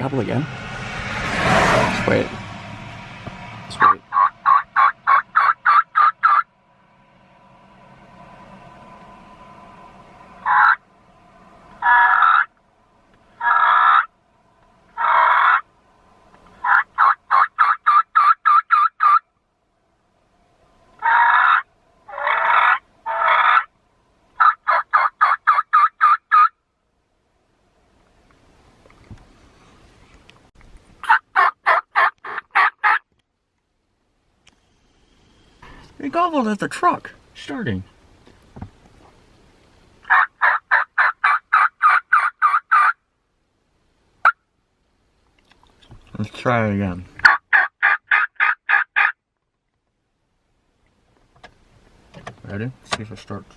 gobble again? Just wait. Just wait. He gobbled at the truck, starting. Let's try it again. Ready? See if it starts.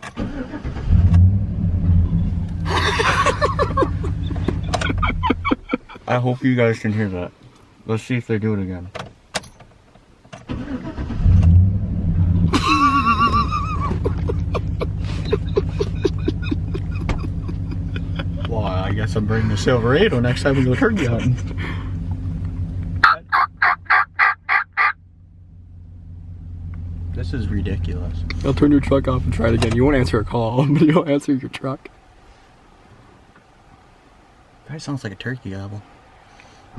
I hope you guys can hear that. Let's see if they do it again. Well, I guess I'm bringing the Silverado next time we go turkey hunting. This is ridiculous. I'll turn your truck off and try it again. You won't answer a call, but you'll answer your truck. That sounds like a turkey gobble.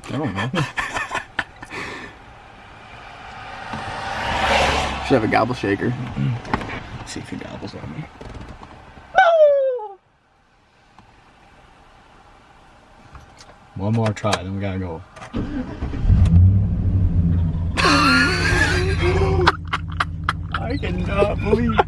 I don't know. Should have a gobble shaker. Let's see if he gobbles on me. One more try, then we gotta go. I cannot believe it.